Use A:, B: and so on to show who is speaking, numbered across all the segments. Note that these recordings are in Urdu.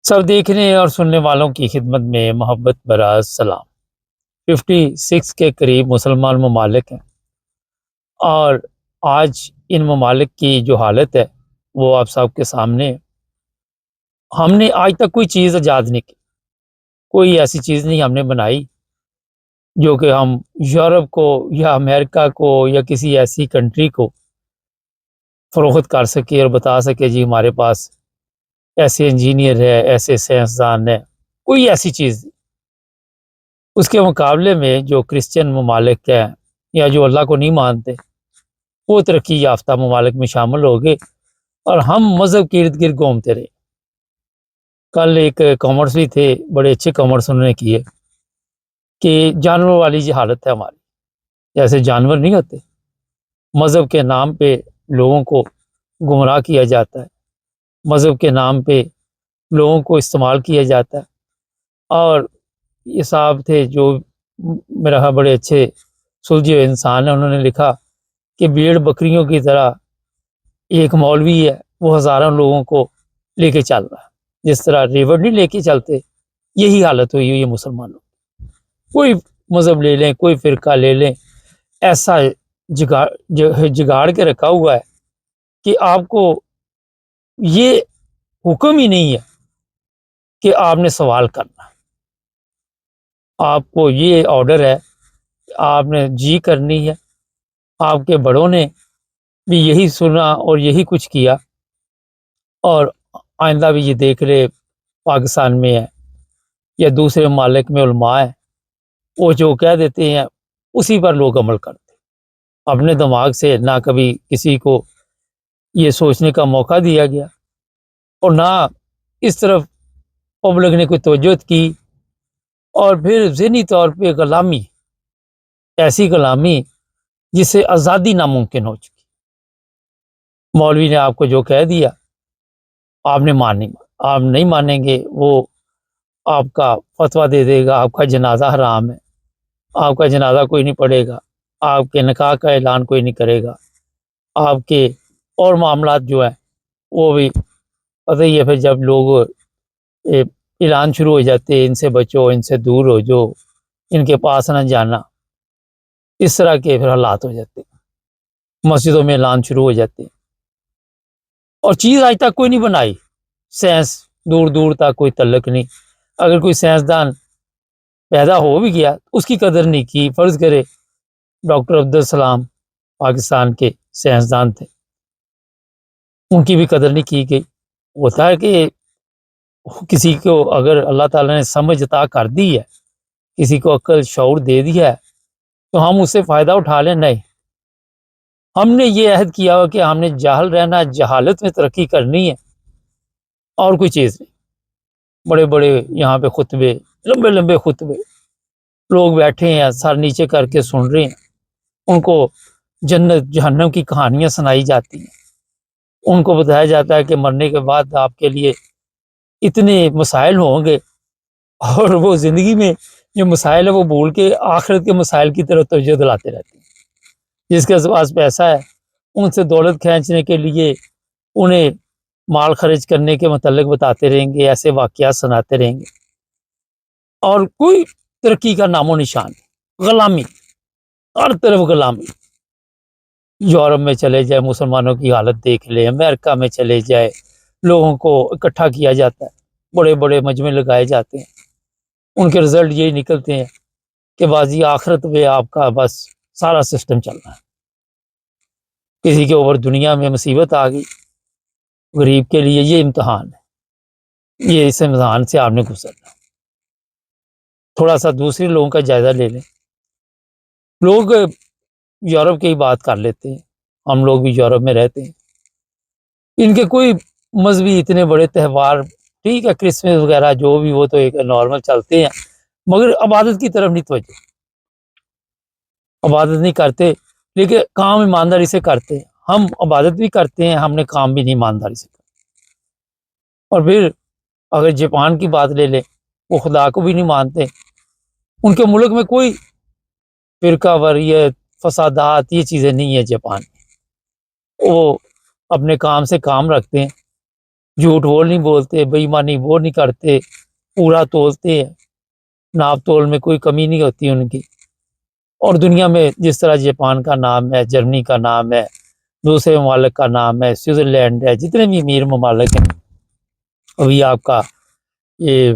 A: سب دیکھنے اور سننے والوں کی خدمت میں محبت برا سلام۔ 56 کے قریب مسلمان ممالک ہیں، اور آج ان ممالک کی جو حالت ہے وہ آپ سب کے سامنے ہے۔ ہم نے آج تک کوئی چیز ایجاد نہیں کی، کوئی ایسی چیز نہیں ہم نے بنائی جو کہ ہم یورپ کو یا امریکہ کو یا کسی ایسی کنٹری کو فروخت کر سکے اور بتا سکے جی ہمارے پاس ایسے انجینئر ہے، ایسے سائنسدان ہے، کوئی ایسی چیز نہیں۔ اس کے مقابلے میں جو کرسچن ممالک ہیں یا جو اللہ کو نہیں مانتے، وہ ترقی یافتہ ممالک میں شامل ہو گئے اور ہم مذہب کے ارد گرد گھومتے رہے۔ کل ایک کامرس بھی تھے، بڑے اچھے کامرس انہوں نے کیے کہ جانوروں والی جو حالت ہے ہماری، جیسے جانور نہیں ہوتے، مذہب کے نام پہ لوگوں کو گمراہ کیا جاتا ہے، مذہب کے نام پہ لوگوں کو استعمال کیا جاتا ہے۔ اور یہ صاحب تھے جو میرا بڑے اچھے سلجھے ہوئے انسان ہیں، انہوں نے لکھا کہ بھیڑ بکریوں کی طرح ایک مولوی ہے، وہ ہزاروں لوگوں کو لے کے چل رہا ہے، جس طرح ریور نہیں لے کے چلتے، یہی حالت ہوئی ہے مسلمانوں۔ کوئی مذہب لے لیں، کوئی فرقہ لے لیں، ایسا جگاڑ کے رکھا ہوا ہے کہ آپ کو یہ حکم ہی نہیں ہے کہ آپ نے سوال کرنا، آپ کو یہ آرڈر ہے کہ آپ نے جی کرنی ہے۔ آپ کے بڑوں نے بھی یہی سنا اور یہی کچھ کیا، اور آئندہ بھی یہ دیکھ رہے پاکستان میں ہے یا دوسرے ممالک میں علماء ہیں، وہ جو کہہ دیتے ہیں اسی پر لوگ عمل کرتے، اپنے دماغ سے نہ کبھی کسی کو یہ سوچنے کا موقع دیا گیا اور نہ اس طرف پبلک نے کوئی توجہ کی، اور پھر ذہنی طور پہ غلامی، ایسی غلامی جس سے آزادی ناممکن ہو چکی۔ مولوی نے آپ کو جو کہہ دیا آپ نے ماننی، آپ نہیں مانیں گے، وہ آپ کا فتویٰ دے دے گا، آپ کا جنازہ حرام ہے، آپ کا جنازہ کوئی نہیں پڑھے گا، آپ کے نکاح کا اعلان کوئی نہیں کرے گا، آپ کے اور معاملات جو ہیں وہ بھی پتہ ہی ہے۔ پھر جب لوگ اعلان شروع ہو جاتے ہیں ان سے بچو، ان سے دور ہو جو، ان کے پاس نہ جانا، اس طرح کے پھر حالات ہو جاتے ہیں، مسجدوں میں اعلان شروع ہو جاتے ہیں، اور چیز آج تک کوئی نہیں بنائی۔ سائنس دور دور تک کوئی تعلق نہیں، اگر کوئی سائنسدان پیدا ہو بھی گیا اس کی قدر نہیں کی۔ فرض کرے ڈاکٹر عبدالسلام پاکستان کے سائنسدان تھے، ان کی بھی قدر نہیں کی گئی۔ ہوتا ہے کہ کسی کو اگر اللہ تعالیٰ نے سمجھ عطا کر دی ہے، کسی کو عقل شعور دے دیا ہے، تو ہم اس سے فائدہ اٹھا لیں؟ نہیں، ہم نے یہ عہد کیا ہوا کہ ہم نے جاہل رہنا، جہالت میں ترقی کرنی ہے، اور کوئی چیز نہیں۔ بڑے بڑے یہاں پہ خطبے، لمبے لمبے خطبے، لوگ بیٹھے ہیں سر نیچے کر کے سن رہے ہیں، ان کو جنت جہنم کی کہانیاں سنائی جاتی ہیں، ان کو بتایا جاتا ہے کہ مرنے کے بعد آپ کے لیے اتنے مسائل ہوں گے، اور وہ زندگی میں جو مسائل ہے وہ بھول کے آخرت کے مسائل کی طرف توجہ دلاتے رہتے ہیں۔ جس کے پاس پیسہ ہے ان سے دولت کھینچنے کے لیے انہیں مال خرچ کرنے کے متعلق بتاتے رہیں گے، ایسے واقعات سناتے رہیں گے، اور کوئی ترقی کا نام و نشان نہیں۔ غلامی، ہر طرف غلامی۔ یورپ میں چلے جائے مسلمانوں کی حالت دیکھ لیں، امریکہ میں چلے جائے لوگوں کو اکٹھا کیا جاتا ہے، بڑے بڑے مجمع لگائے جاتے ہیں، ان کے رزلٹ یہی نکلتے ہیں کہ بازی آخرت میں آپ کا بس سارا سسٹم چل رہا ہے۔ کسی کے اوپر دنیا میں مصیبت آ گئی، غریب کے لیے یہ امتحان ہے، یہ اس امتحان سے آپ نے گزرنا۔ تھوڑا سا دوسرے لوگوں کا جائزہ لے لیں، لوگ یورپ کی ہی بات کر لیتے ہیں، ہم لوگ بھی یورپ میں رہتے ہیں، ان کے کوئی مذہبی اتنے بڑے تہوار، ٹھیک ہے کرسمس وغیرہ جو بھی، وہ تو ایک نارمل چلتے ہیں، مگر عبادت کی طرف نہیں توجہ، عبادت نہیں کرتے، لیکن کام ایمانداری سے کرتے ہیں۔ ہم عبادت بھی کرتے ہیں، ہم نے کام بھی نہیں ایمانداری سے کرتے۔ اور پھر اگر جاپان کی بات لے لیں، وہ خدا کو بھی نہیں مانتے، ان کے ملک میں کوئی فرقہ واریت، فسادات، یہ چیزیں نہیں ہیں۔ جاپان وہ اپنے کام سے کام رکھتے ہیں، جھوٹ وہ نہیں بولتے، بےایمانی وہ نہیں کرتے، پورا تولتے ہیں، ناپ تول میں کوئی کمی نہیں ہوتی ان کی۔ اور دنیا میں جس طرح جاپان کا نام ہے، جرمنی کا نام ہے، دوسرے ممالک کا نام ہے، سوئٹزرلینڈ ہے، جتنے بھی امیر ممالک ہیں، ابھی آپ کا یہ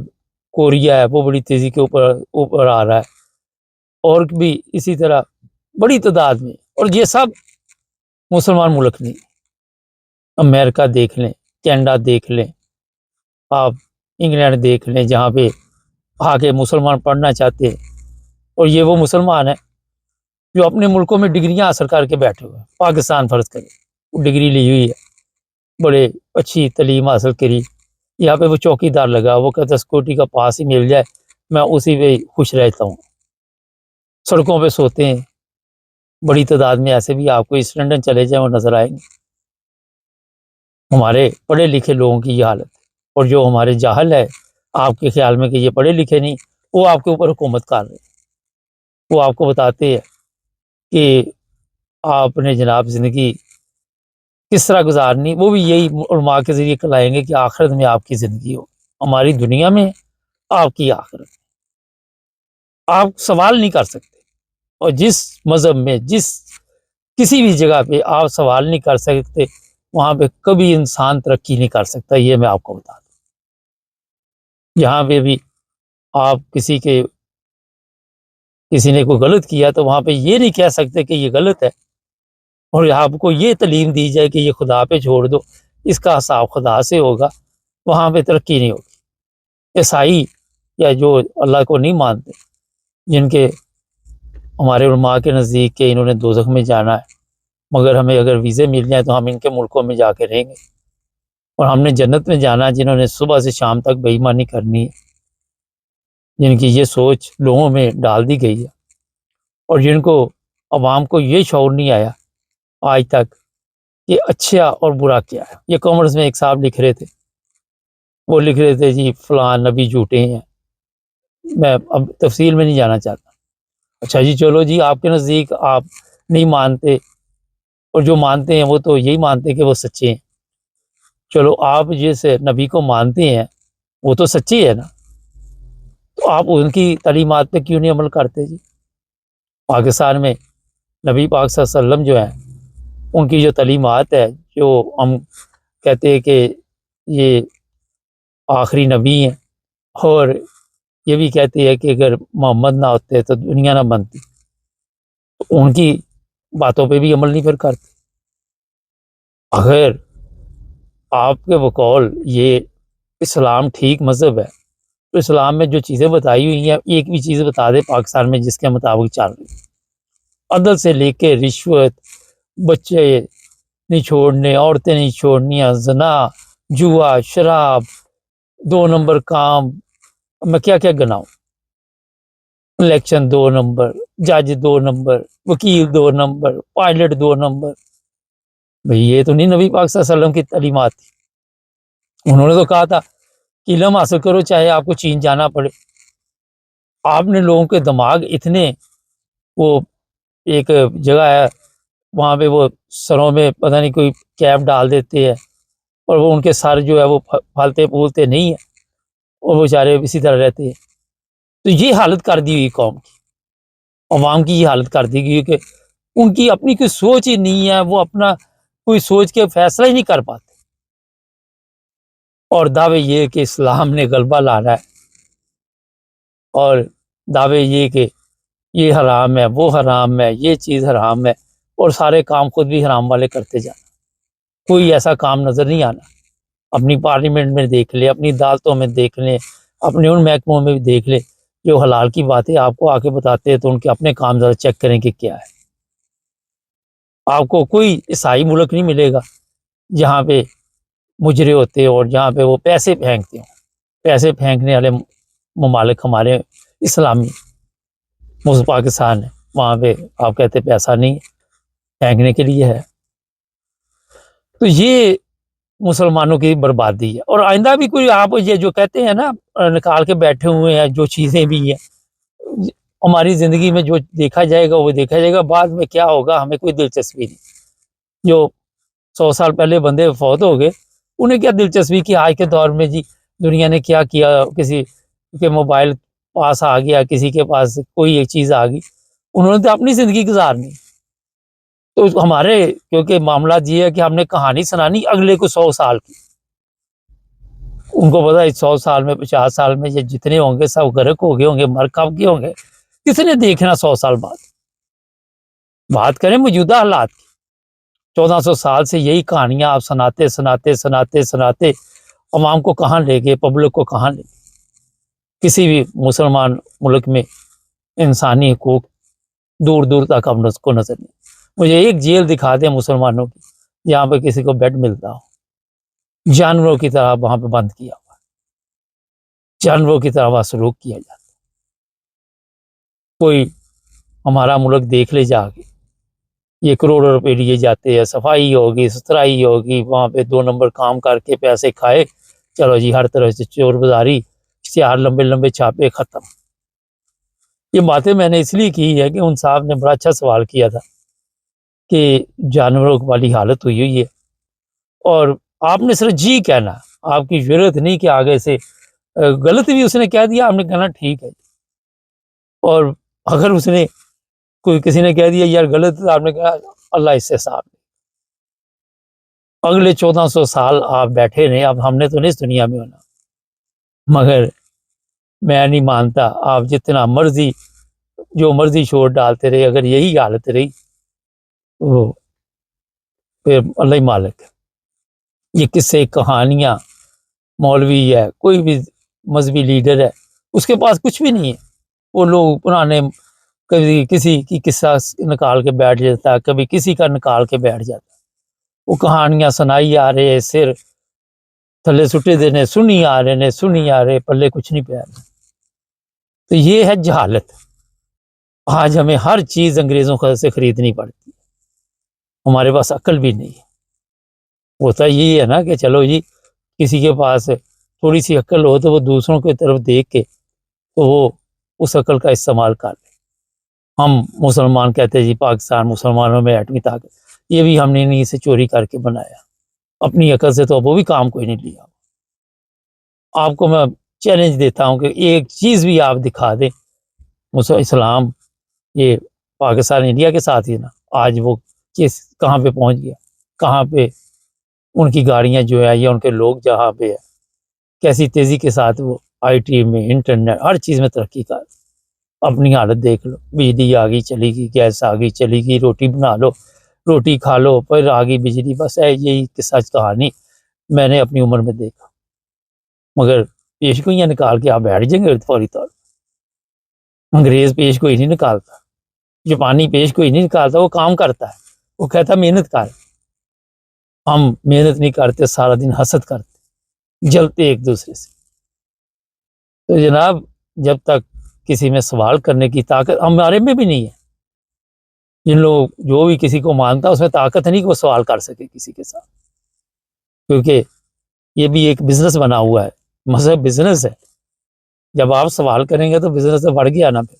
A: کوریا ہے وہ بڑی تیزی کے اوپر آ رہا ہے، اور بھی اسی طرح بڑی تعداد میں، اور یہ سب مسلمان ملک نہیں۔ امریکہ دیکھ لیں، کینیڈا دیکھ لیں، آپ انگلینڈ دیکھ لیں، جہاں پہ آگے مسلمان پڑھنا چاہتے ہیں، اور یہ وہ مسلمان ہیں جو اپنے ملکوں میں ڈگریاں حاصل کر کے بیٹھے ہوئے ہیں۔ پاکستان فرض کریں، وہ ڈگری لی ہوئی ہے، بڑے اچھی تعلیم حاصل کری، یہاں پہ وہ چوکی دار لگا، وہ کہتا ہے سیکورٹی کا پاس ہی مل جائے میں اسی پہ خوش رہتا ہوں، سڑکوں پہ سوتے ہیں۔ بڑی تعداد میں ایسے بھی آپ کو ایسٹ لنڈن چلے جائیں وہ نظر آئیں گے۔ ہمارے پڑھے لکھے لوگوں کی یہ حالت ہے، اور جو ہمارے جاہل ہے آپ کے خیال میں کہ یہ پڑھے لکھے نہیں، وہ آپ کے اوپر حکومت کر رہے ہیں، وہ آپ کو بتاتے ہیں کہ آپ نے جناب زندگی کس طرح گزارنی، وہ بھی یہی علماء کے ذریعے کلائیں گے کہ آخرت میں آپ کی زندگی ہو، ہماری دنیا میں آپ کی آخرت۔ آپ سوال نہیں کر سکتے، اور جس مذہب میں کسی بھی جگہ پہ آپ سوال نہیں کر سکتے، وہاں پہ کبھی انسان ترقی نہیں کر سکتا، یہ میں آپ کو بتا دوں۔ جہاں پہ بھی آپ کسی نے کوئی غلط کیا تو وہاں پہ یہ نہیں کہہ سکتے کہ یہ غلط ہے، اور آپ کو یہ تعلیم دی جائے کہ یہ خدا پہ چھوڑ دو، اس کا حساب خدا سے ہوگا، وہاں پہ ترقی نہیں ہوگی۔ عیسائی یا جو اللہ کو نہیں مانتے، جن کے ہمارے علماء کے نزدیک کہ انہوں نے دوزخ میں جانا ہے، مگر ہمیں اگر ویزے مل جائیں تو ہم ان کے ملکوں میں جا کے رہیں گے، اور ہم نے جنت میں جانا ہے، جنہوں نے صبح سے شام تک بے ایمانی کرنی ہے، جن کی یہ سوچ لوگوں میں ڈال دی گئی ہے، اور جن کو عوام کو یہ شعور نہیں آیا آج تک کہ اچھا اور برا کیا ہے۔ یہ کامرس میں ایک صاحب لکھ رہے تھے، وہ لکھ رہے تھے جی فلاں نبی جھوٹے ہیں، میں اب تفصیل میں نہیں جانا چاہتا۔ اچھا جی چلو جی، آپ کے نزدیک آپ نہیں مانتے، اور جو مانتے ہیں وہ تو یہی مانتے ہیں کہ وہ سچے ہیں، چلو آپ جس نبی کو مانتے ہیں وہ تو سچی ہے نا، تو آپ ان کی تعلیمات پہ کیوں نہیں عمل کرتے جی؟ پاکستان میں نبی پاک صلی اللہ علیہ وسلم جو ہیں، ان کی جو تعلیمات ہے، جو ہم کہتے ہیں کہ یہ آخری نبی ہیں، اور یہ بھی کہتے ہیں کہ اگر محمد نہ ہوتے تو دنیا نہ بنتی، تو ان کی باتوں پہ بھی عمل نہیں پھر کرتے۔ اگر آپ کے بقول یہ اسلام ٹھیک مذہب ہے، تو اسلام میں جو چیزیں بتائی ہوئی ہیں، ایک بھی چیز بتا دے پاکستان میں جس کے مطابق چل رہی ہے، عدل سے لے کے رشوت، بچے نہیں چھوڑنے، عورتیں نہیں چھوڑنیاں، زنا، جوا، شراب، 2 نمبر کام، میں کیا کیا گناؤں، الیکشن 2 نمبر، جج 2 نمبر، وکیل 2 نمبر، پائلٹ 2 نمبر۔ بھئی یہ تو نہیں نبی پاک صلی اللہ علیہ وسلم کی تعلیمات تھی۔ انہوں نے تو کہا تھا کہ علم حاصل کرو چاہے آپ کو چین جانا پڑے۔ آپ نے لوگوں کے دماغ اتنے، وہ ایک جگہ ہے وہاں پہ وہ سروں میں پتہ نہیں کوئی کیپ ڈال دیتے ہیں، اور وہ ان کے سر جو ہے وہ پھلتے پھولتے نہیں ہیں، اور وہ بیچارے اسی طرح رہتے ہیں۔ تو یہ حالت کر دی ہوئی قوم کی، عوام کی یہ حالت کر دی گئی کہ ان کی اپنی کوئی سوچ ہی نہیں ہے، وہ اپنا کوئی سوچ کے فیصلہ ہی نہیں کر پاتے، اور دعوے یہ کہ اسلام نے غلبہ لانا ہے، اور دعوے یہ کہ یہ حرام ہے، وہ حرام ہے، یہ چیز حرام ہے، اور سارے کام خود بھی حرام والے کرتے جانا۔ کوئی ایسا کام نظر نہیں آنا۔ اپنی پارلیمنٹ میں دیکھ لیں، اپنی عدالتوں میں دیکھ لیں، اپنے ان محکموں میں بھی دیکھ لیں، جو حلال کی باتیں آپ کو آ کے بتاتے ہیں تو ان کے اپنے کام ذرا چیک کریں کہ کیا ہے۔ آپ کو کوئی عیسائی ملک نہیں ملے گا جہاں پہ مجرے ہوتے اور جہاں پہ وہ پیسے پھینکتے ہوں۔ پیسے پھینکنے والے ممالک ہمارے اسلامی پاکستان ہے، وہاں پہ آپ کہتے پیسہ نہیں پھینکنے کے لیے ہے۔ تو یہ مسلمانوں کی بربادی ہے، اور آئندہ بھی کوئی آپ یہ جو کہتے ہیں نا نکال کے بیٹھے ہوئے ہیں، جو چیزیں بھی ہیں ہماری زندگی میں جو دیکھا جائے گا وہ دیکھا جائے گا، بعد میں کیا ہوگا ہمیں کوئی دلچسپی نہیں۔ جو 100 سال پہلے بندے فوت ہو گئے انہیں کیا دلچسپی کہ آج کے دور میں جی دنیا نے کیا کیا، کسی کے موبائل پاس آ گیا، کسی کے پاس کوئی ایک چیز آ گئی، انہوں نے تو اپنی زندگی گزارنی۔ تو ہمارے کیونکہ معاملات یہ ہے کہ ہم نے کہانی سنانی اگلے کو 100 سال کی، ان کو پتا ہے 100 سال میں 50 سال میں یہ جتنے ہوں گے سب غرق ہو گئے ہوں گے، مر کب کے ہوں گے، کس نے دیکھنا 100 سال بعد۔ بات کریں موجودہ حالات کی، 1400 سال سے یہی کہانیاں آپ سناتے سناتے سناتے سناتے عوام کو کہاں لے گئے، پبلک کو کہاں لے گئے۔ کسی بھی مسلمان ملک میں انسانی حقوق دور دور تک ہم کو نظر نہیں۔ مجھے ایک جیل دکھا دیں مسلمانوں کی جہاں پہ کسی کو بیڈ ملتا ہو، جانوروں کی طرح وہاں پہ بند کیا ہوا، جانوروں کی طرح وہاں سلوک کیا جاتا۔ کوئی ہمارا ملک دیکھ لے جا کے، یہ کروڑوں روپے لیے جاتے ہیں، صفائی ہوگی ستھرائی ہوگی، وہاں پہ 2 نمبر کام کر کے پیسے کھائے، چلو جی ہر طرح سے چور بازاری، اشتہار لمبے لمبے چھاپے، ختم۔ یہ باتیں میں نے اس لیے کی ہے کہ ان صاحب نے بڑا اچھا سوال کیا تھا کہ جانوروں والی حالت ہوئی ہے، اور آپ نے صرف جی کہنا، آپ کی ضرورت نہیں کہ آگے سے غلط بھی اس نے کہہ دیا آپ نے کہنا ٹھیک ہے، اور اگر اس نے کسی نے کہہ دیا یار غلط، آپ نے کہا اللہ اس سے صاحب۔ اگلے 1400 سال آپ بیٹھے رہے، اب ہم نے تو نہیں اس دنیا میں ہونا، مگر میں نہیں مانتا آپ جتنا مرضی جو مرضی چھوڑ ڈالتے رہے، اگر یہی حالت رہی تو پھر اللہ ہی مالک ہے۔ یہ قصے کہانیاں، مولوی ہے، کوئی بھی مذہبی لیڈر ہے، اس کے پاس کچھ بھی نہیں ہے، وہ لوگ پرانے کبھی کسی کی قصہ نکال کے بیٹھ جاتا ہے، کبھی کسی کا نکال کے بیٹھ جاتا ہے، وہ کہانیاں سنائی آ رہے، سر تھلے سٹے دینے سنی آ رہے نے، سنی آ رہے، پلے کچھ نہیں پہ رہا۔ تو یہ ہے جہالت۔ آج ہمیں ہر چیز انگریزوں سے خریدنی پڑتی ہے، ہمارے پاس عقل بھی نہیں ہے۔ ہوتا یہی ہے نا کہ چلو جی کسی کے پاس تھوڑی سی عقل ہو تو وہ دوسروں کی طرف دیکھ کے تو وہ اس عقل کا استعمال کر لے۔ ہم مسلمان کہتے ہیں جی پاکستان مسلمانوں میں ایٹمی طاقت، یہ بھی ہم نے نہیں سے چوری کر کے بنایا، اپنی عقل سے تو وہ بھی کام کوئی نہیں لیا۔ آپ کو میں چیلنج دیتا ہوں کہ ایک چیز بھی آپ دکھا دیں، اسلام یہ پاکستان انڈیا کے ساتھ ہی نا، آج وہ کہاں پہ پہنچ گیا، کہاں پہ ان کی گاڑیاں جو ہے یا ان کے لوگ جہاں پہ ہے، کیسی تیزی کے ساتھ وہ آئی ٹی میں انٹرنیٹ ہر چیز میں ترقی کر۔ اپنی حالت دیکھ لو، بجلی آ گئی چلی گئی، گیس آ گئی چلی گئی، روٹی بنا لو روٹی کھا لو، پھر آ گئی بجلی، بس ہے یہی سچ کہانی میں نے اپنی عمر میں دیکھا۔ مگر پیش گوئیاں نکال کے آپ بیٹھ جائیں گے فوری طور پر۔ انگریز پیش گوئی نہیں نکالتا، جاپانی پیش گوئی نہیں نکالتا، وہ کام کرتا ہے، وہ کہتا ہے محنت کر۔ ہم محنت نہیں کرتے، سارا دن حسد کرتے، جلتے ایک دوسرے سے۔ تو جناب جب تک کسی میں سوال کرنے کی طاقت ہمارے میں بھی نہیں ہے، جن لوگ جو بھی کسی کو مانتا اس میں طاقت نہیں کہ وہ سوال کر سکے کسی کے ساتھ، کیونکہ یہ بھی ایک بزنس بنا ہوا ہے، مذہب بزنس ہے، جب آپ سوال کریں گے تو بزنس سے بڑھ گیا نا پھر۔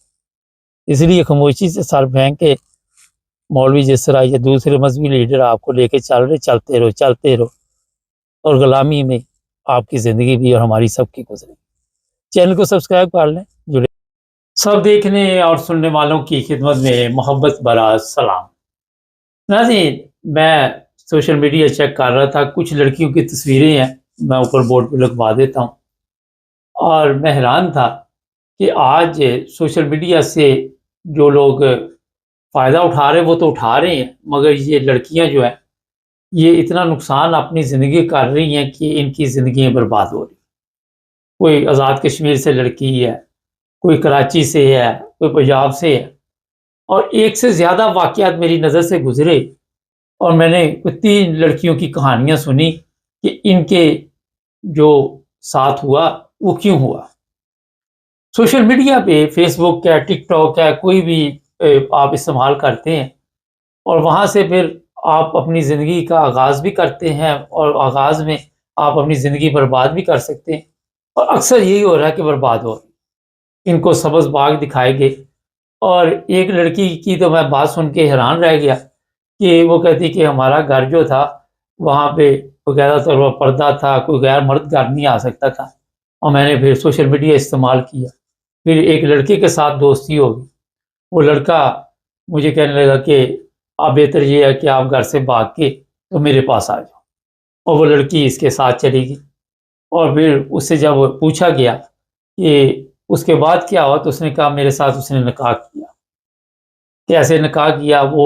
A: اس لیے خاموشی سے سر پھینک کے مولوی جس طرح یا دوسرے مذہبی لیڈر آپ کو لے کے چل رہے، چلتے رہو چلتے رہو، اور غلامی میں آپ کی زندگی بھی اور ہماری سب کی گزرے۔ چینل کو سبسکرائب کر لیں، جڑے سب دیکھنے اور سننے والوں کی خدمت میں محبت بھرا سلام۔ ناظرین میں سوشل میڈیا چیک کر رہا تھا، کچھ لڑکیوں کی تصویریں ہیں، میں اوپر بورڈ پہ لگوا دیتا ہوں، اور میں حیران تھا کہ آج سوشل میڈیا سے جو لوگ فائدہ اٹھا رہے ہیں وہ تو اٹھا رہے ہیں، مگر یہ لڑکیاں جو ہیں یہ اتنا نقصان اپنی زندگی کر رہی ہیں کہ ان کی زندگیاں برباد ہو رہی۔ کوئی آزاد کشمیر سے لڑکی ہے، کوئی کراچی سے ہے، کوئی پنجاب سے ہے، اور ایک سے زیادہ واقعات میری نظر سے گزرے، اور میں نے 3 لڑکیوں کی کہانیاں سنی کہ ان کے جو ساتھ ہوا وہ کیوں ہوا۔ سوشل میڈیا پہ فیس بک ہے، ٹک ٹاک ہے، کوئی بھی آپ استعمال کرتے ہیں، اور وہاں سے پھر آپ اپنی زندگی کا آغاز بھی کرتے ہیں، اور آغاز میں آپ اپنی زندگی برباد بھی کر سکتے ہیں، اور اکثر یہی ہو رہا ہے کہ برباد ہو رہی۔ ان کو سبز باغ دکھائے گئے، اور ایک لڑکی کی تو میں بات سن کے حیران رہ گیا کہ وہ کہتی کہ ہمارا گھر جو تھا وہاں پہ وغیرہ تو پردہ تھا، کوئی غیر مرد گھر نہیں آ سکتا تھا، اور میں نے پھر سوشل میڈیا استعمال کیا. پھر ایک لڑکے کے ساتھ دوستی ہوگی. وہ لڑکا مجھے کہنے لگا کہ اب بہتر یہ ہے کہ آپ گھر سے بھاگ کے تو میرے پاس آ جاؤ. اور وہ لڑکی اس کے ساتھ چلی گئی. اور پھر اس سے جب پوچھا گیا کہ اس کے بعد کیا ہوا، تو اس نے کہا میرے ساتھ اس نے نکاح کیا. کیسے نکاح کیا؟ وہ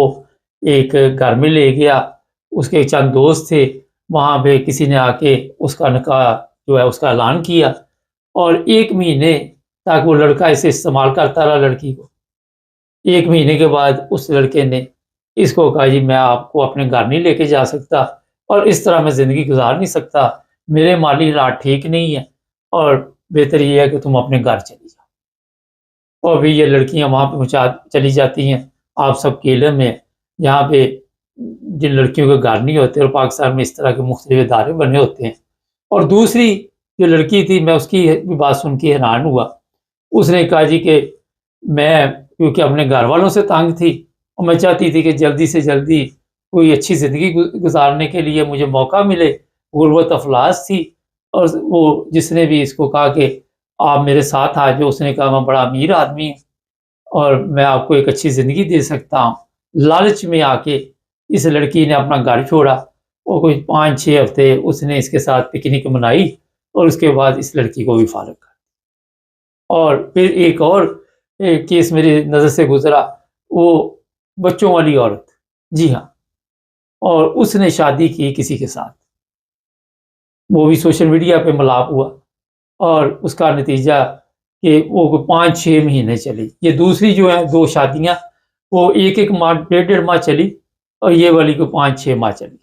A: ایک گھر میں لے گیا، اس کے چند دوست تھے، وہاں پہ کسی نے آ کے اس کا نکاح جو ہے اس کا اعلان کیا. اور 1 مہینے تک وہ لڑکا اسے استعمال کرتا رہا لڑکی کو. 1 مہینے کے بعد اس لڑکے نے اس کو کہا جی میں آپ کو اپنے گھر نہیں لے کے جا سکتا، اور اس طرح میں زندگی گزار نہیں سکتا، میرے مالی حالات ٹھیک نہیں ہے، اور بہتر یہ ہے کہ تم اپنے گھر چلی جاؤ. اور بھی یہ لڑکیاں وہاں پہ چلی جاتی ہیں. آپ سب کے علم میں یہاں پہ جن لڑکیوں کے گھر نہیں ہوتے، اور پاکستان میں اس طرح کے مختلف ادارے بنے ہوتے ہیں. اور دوسری جو لڑکی تھی، میں اس کی بھی بات سن کے حیران ہوا. اس نے کہا جی کہ میں کیونکہ اپنے گھر والوں سے تنگ تھی، اور میں چاہتی تھی کہ جلدی سے جلدی کوئی اچھی زندگی گزارنے کے لیے مجھے موقع ملے. غربت افلاس تھی. اور وہ جس نے بھی اس کو کہا کہ آپ میرے ساتھ آ جاؤ، اس نے کہا میں بڑا امیر آدمی ہوں اور میں آپ کو ایک اچھی زندگی دے سکتا ہوں. لالچ میں آ کے اس لڑکی نے اپنا گھر چھوڑا، اور کوئی 5-6 ہفتے اس نے اس کے ساتھ پکنک منائی، اور اس کے بعد اس لڑکی کو بھی فارغ کر. اور پھر ایک اور کیس میری نظر سے گزرا، وہ بچوں والی عورت. جی ہاں. اور اس نے شادی کی کسی کے ساتھ، وہ بھی سوشل میڈیا پہ ملاپ ہوا، اور اس کا نتیجہ کہ وہ 5-6 مہینے چلی. یہ دوسری جو ہیں 2 شادیاں، وہ 1-1 ماہ 1.5 ماہ چلی، اور یہ والی کو 5-6 ماہ چلی.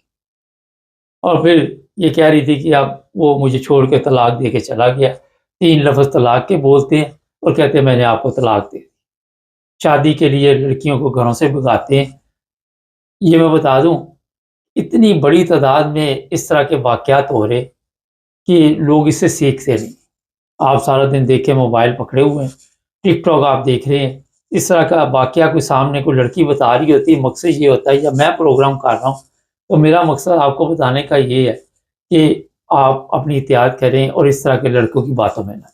A: اور پھر یہ کہہ رہی تھی کہ اب وہ مجھے چھوڑ کے طلاق دے کے چلا گیا. 3 لفظ طلاق کے بولتے ہیں، اور کہتے ہیں میں نے آپ کو طلاق دے دی. شادی کے لیے لڑکیوں کو گھروں سے بھگاتے ہیں. یہ میں بتا دوں، اتنی بڑی تعداد میں اس طرح کے واقعات ہو رہے کہ لوگ اس سے سیکھتے نہیں. آپ سارا دن دیکھیں موبائل پکڑے ہوئے ہیں، ٹک ٹاک آپ دیکھ رہے ہیں، اس طرح کا واقعہ کوئی سامنے کوئی لڑکی بتا رہی ہوتی ہے، مقصد یہ ہوتا ہے یا میں پروگرام کر رہا ہوں تو میرا مقصد آپ کو بتانے کا یہ ہے کہ آپ اپنی احتیاط کریں اور اس طرح کے لڑکوں کی باتوں میں نہ.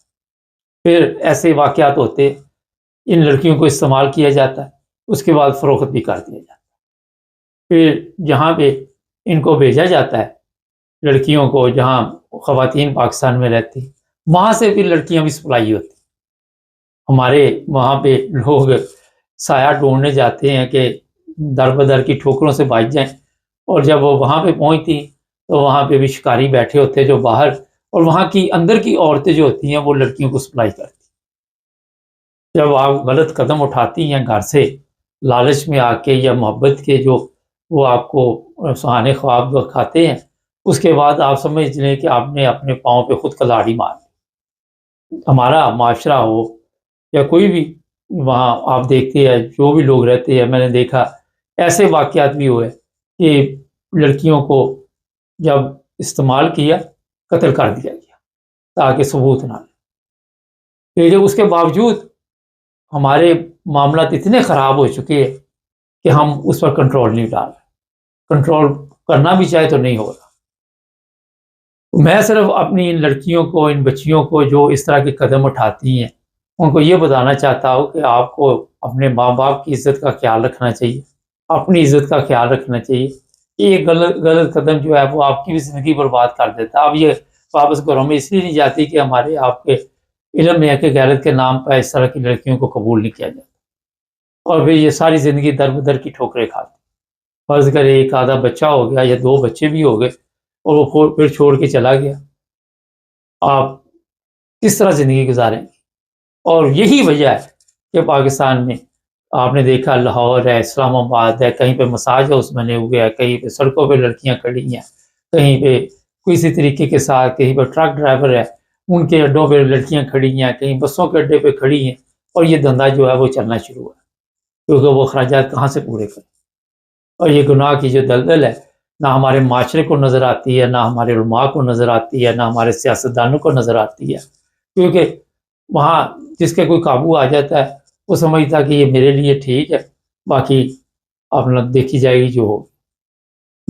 A: پھر ایسے واقعات ہوتے، ان لڑکیوں کو استعمال کیا جاتا ہے، اس کے بعد فروخت بھی کر دیا جاتا ہے. پھر جہاں پہ ان کو بھیجا جاتا ہے لڑکیوں کو، جہاں خواتین پاکستان میں رہتی، وہاں سے پھر لڑکیاں بھی سپلائی ہوتی. ہمارے وہاں پہ لوگ سایہ ڈھونڈنے جاتے ہیں کہ در بدر کی ٹھوکروں سے بچ جائیں، اور جب وہ وہاں پہ پہنچتی تو وہاں پہ بھی شکاری بیٹھے ہوتے ہیں جو باہر، اور وہاں کی اندر کی عورتیں جو ہوتی ہیں وہ لڑکیوں کو سپلائی کرتی. جب آپ غلط قدم اٹھاتی ہیں گھر سے لالچ میں آ کے یا محبت کے جو وہ آپ کو سہانے خواب دکھاتے ہیں، اس کے بعد آپ سمجھ لیں کہ آپ نے اپنے پاؤں پہ خود کلاڑی مار لی. ہمارا معاشرہ ہو یا کوئی بھی، وہاں آپ دیکھتے ہیں جو بھی لوگ رہتے ہیں، میں نے دیکھا ایسے واقعات بھی ہوئے کہ لڑکیوں کو جب استعمال کیا قتل کر دیا گیا تاکہ ثبوت نہ لے. لیکن اس کے باوجود ہمارے معاملات اتنے خراب ہو چکے ہیں کہ ہم اس پر کنٹرول نہیں ڈال رہے. کنٹرول کرنا بھی چاہے تو نہیں ہو رہا. میں صرف اپنی ان لڑکیوں کو، ان بچیوں کو جو اس طرح کے قدم اٹھاتی ہیں، ان کو یہ بتانا چاہتا ہوں کہ آپ کو اپنے ماں باپ کی عزت کا خیال رکھنا چاہیے، اپنی عزت کا خیال رکھنا چاہیے. یہ غلط قدم جو ہے وہ آپ کی بھی زندگی برباد کر دیتا ہے. اب یہ واپس گھروں میں اس لیے نہیں جاتی کہ ہمارے آپ کے علم میں ہے کہ غیرت کے نام پر اس طرح کی لڑکیوں کو قبول نہیں کیا جاتا، اور پھر یہ ساری زندگی در بدر کی ٹھوکریں کھاتے. فرض کرے ایک آدھا بچہ ہو گیا یا 2 بچے بھی ہو گئے، اور وہ پھر چھوڑ کے چلا گیا، آپ کس طرح زندگی گزاریں گے؟ اور یہی وجہ ہے کہ پاکستان میں آپ نے دیکھا لاہور ہے، اسلام آباد ہے، کہیں پہ مساج ہاؤس بنے ہوئے ہیں، کہیں پہ سڑکوں پہ لڑکیاں کھڑی ہیں، کہیں پہ کسی طریقے کے ساتھ، کہیں پہ ٹرک ڈرائیور ہے ان کے اڈوں پہ لڑکیاں کھڑی ہیں، کہیں بسوں کے اڈے پہ کھڑی ہیں، اور یہ دھندا جو ہے وہ چلنا شروع ہوا کیونکہ وہ اخراجات کہاں سے پورے کریں. اور یہ گناہ کی جو دلدل ہے نہ ہمارے معاشرے کو نظر آتی ہے، نہ ہمارے علماء کو نظر آتی ہے، نہ ہمارے سیاستدانوں کو نظر آتی ہے. کیونکہ وہاں جس کے کوئی قابو آ جاتا ہے وہ سمجھتا کہ یہ میرے لیے ٹھیک ہے، باقی اپنا دیکھی جائے گی جو ہو.